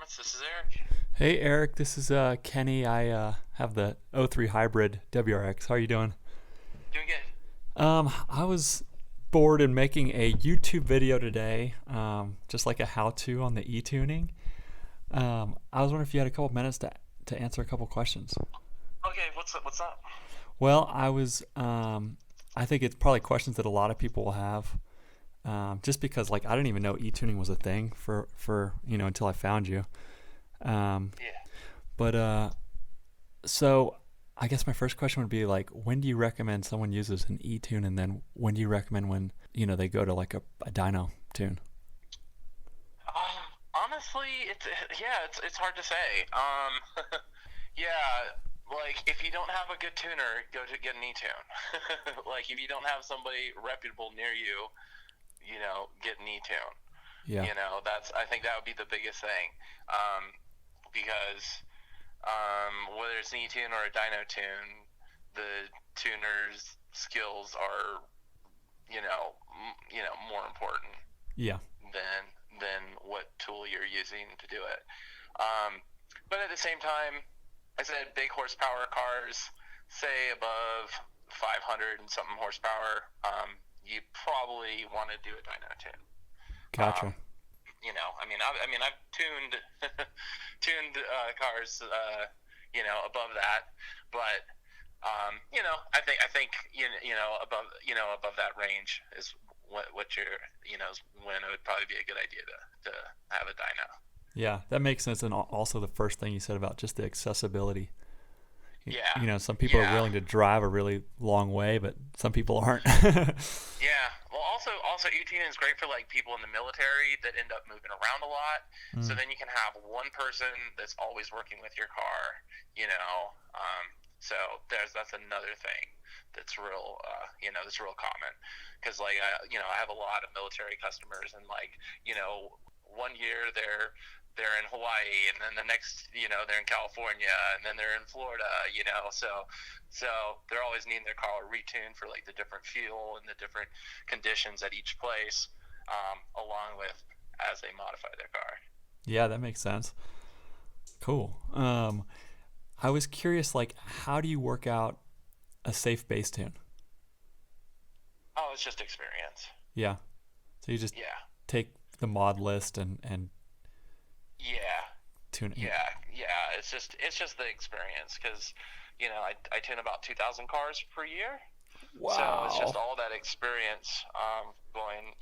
Performance. This is Eric. Hey Eric, this is Kenny. I have the '03 hybrid WRX. How are you doing? Doing good. I was bored and making a YouTube video today, just like a how-to on the e-tuning. I was wondering if you had a couple minutes to answer a couple questions. Okay, what's up? What's up? Well, I think it's probably questions that a lot of people will have, just because like I didn't even know e-tuning was a thing for until I found you. Um, Yeah. but So I guess my first question would be like, when do you recommend someone uses an e-tune, and then when do you recommend when they go to like a dyno tune? Honestly, it's hard to say. Yeah, like if you don't have a good tuner, go to get an e-tune. Like if you don't have somebody reputable near you, get an e-tune. Yeah, That's I think that would be the biggest thing, because whether it's an e-tune or a dyno tune, the tuner's skills are more important yeah, than what tool you're using to do it. Um, but at the same time, I said big horsepower cars, say above 500 and something horsepower, you probably want to do a dyno tune. gotcha. I've tuned cars, above that, but I think above that range is what you're is when it would probably be a good idea to have a dyno. Yeah, that makes sense. And also the first thing you said about just the accessibility. Yeah, Some people are yeah, willing to drive a really long way, but some people aren't. yeah. Well, also e-tuning is great for like people in the military that end up moving around a lot. So Mm, then you can have one person that's always working with your car. You know, so that's another thing that's real common, because like I have a lot of military customers, and like one year they're in Hawaii, and then the next, they're in California, and then they're in Florida, so they're always needing their car retuned for like the different fuel and the different conditions at each place, along with as they modify their car. yeah, that makes sense. Cool. I was curious, like, how do you work out a safe bass tune? Oh, it's just experience. Yeah. So you just Yeah, take the mod list and yeah, tune it. yeah. It's just the experience, because I tune about 2,000 cars per year. So it's just Wow. all that experience, going,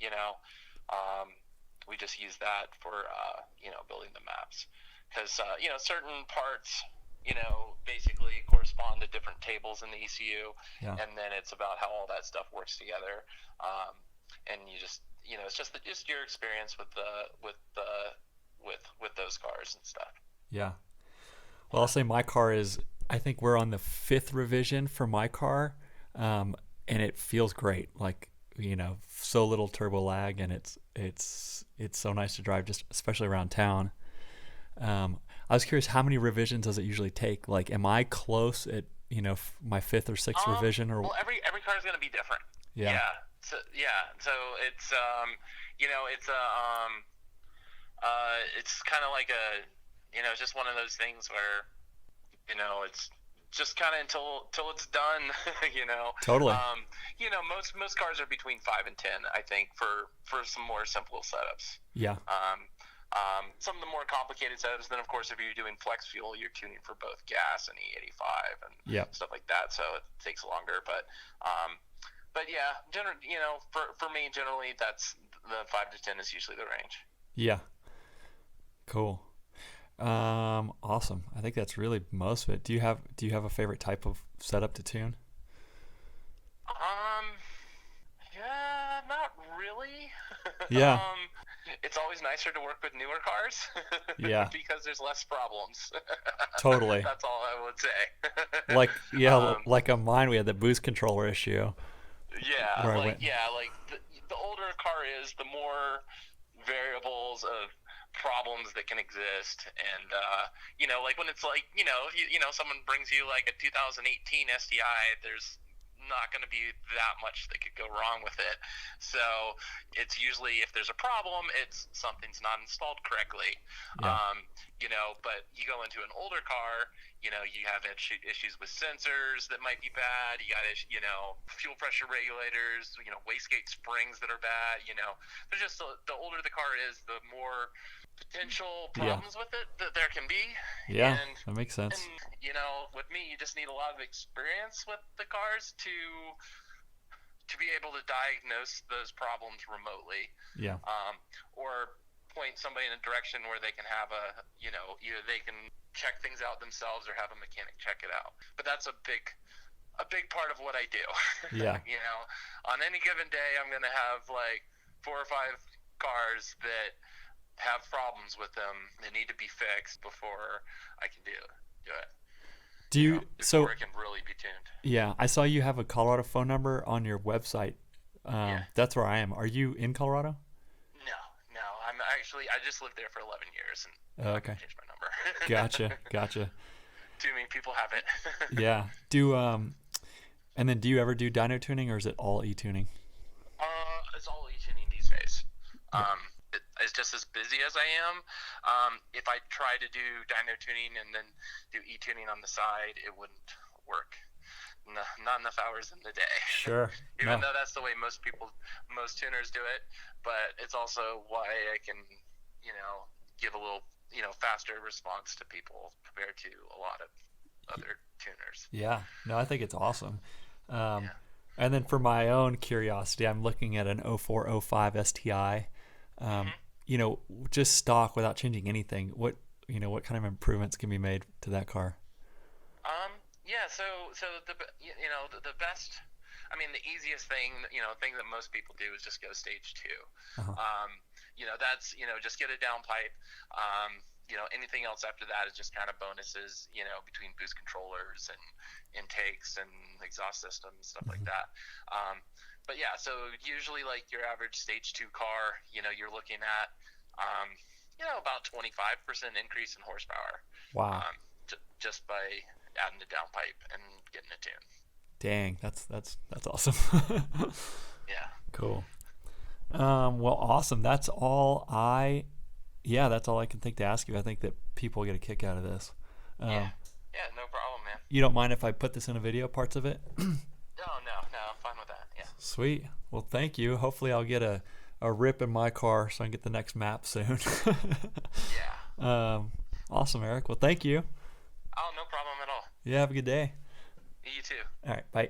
we just use that for, building the maps. Because, certain parts, basically correspond to different tables in the ECU. Yeah. And then it's about how all that stuff works together. And you just, it's just your experience with those cars and stuff. Yeah. Well, I'll say my car is, I think we're on the fifth revision for my car. And it feels great. Like, so little turbo lag, and it's so nice to drive, just especially around town. I was curious, how many revisions does it usually take? Like, am I close at, my fifth or sixth revision, or Well, every car is going to be different. yeah. Yeah. So it's it's kind of like just one of those things where it's just kind of until it's done. you know Totally. most cars are between 5 and 10, I think, for some more simple setups. Yeah. Some of the more complicated setups, then of course if you're doing flex fuel, you're tuning for both gas and E85 and Yeah. stuff like that, so it takes longer. But yeah, for me, generally that's the 5 to 10 is usually the range. Yeah. Cool. Awesome. I think that's really most of it. Do you have a favorite type of setup to tune? Um, yeah, not really. Yeah. It's always nicer to work with newer cars Yeah. because there's less problems. Totally. That's all I would say. Like, yeah, um, like on mine we had the boost controller issue yeah, where I like went. yeah, like the older a car is, the more variables of problems that can exist, and like when it's like, if someone brings you like a 2018 SDI, there's not going to be that much that could go wrong with it. So it's usually, if there's a problem, it's something's not installed correctly. Yeah. But you go into an older car, you have issues with sensors that might be bad. You got, fuel pressure regulators, wastegate springs that are bad. There's just, the older the car is, the more potential problems with it that there can be. Yeah, that makes sense. And, with me, you just need a lot of experience with the cars to be able to diagnose those problems remotely. Yeah. Or point somebody in a direction where they can have either they can check things out themselves or have a mechanic check it out. But that's a big part of what I do. Yeah. On any given day, I'm going to have like 4 or 5 cars that have problems with them that need to be fixed before I can do it. Before it can really be tuned. Yeah, I saw you have a Colorado phone number on your website. That's where I am. Are you in Colorado? No. I just lived there for 11 years, and okay. I changed my number. Gotcha. Too many people have it. Yeah. And then do you ever do dyno tuning, or is it all e-tuning? It's all e-tuning these days. Yeah. It's just as busy as I am. If I try to do dyno tuning and then do e-tuning on the side, it wouldn't work. Not enough hours in the day. Sure. Even though that's the way most tuners do it, but it's also why I can, give a little, faster response to people compared to a lot of other tuners. Yeah. No, I think it's awesome. And then for my own curiosity, I'm looking at an 0405 STI. Just stock without changing anything. What kind of improvements can be made to that car? So the best, the easiest thing, thing that most people do is just go stage 2. That's, just get a downpipe. Anything else after that is just kind of bonuses, between boost controllers and intakes and exhaust systems, stuff like that. But yeah, so usually like your average stage 2 car, you're looking at, about 25% increase in horsepower. Wow. Just by adding the downpipe and getting it tuned. Dang, that's awesome. Yeah. Cool. Well, awesome. That's all I can think to ask you. I think that people get a kick out of this. Yeah, no problem, man. You don't mind if I put this in a video, parts of it? No, I'm fine with that. Yeah. Sweet. Well, thank you. Hopefully I'll get a rip in my car so I can get the next map soon. Yeah. Awesome, Eric. Well, thank you. Oh, no problem at all. Yeah, have a good day. You too. All right, bye.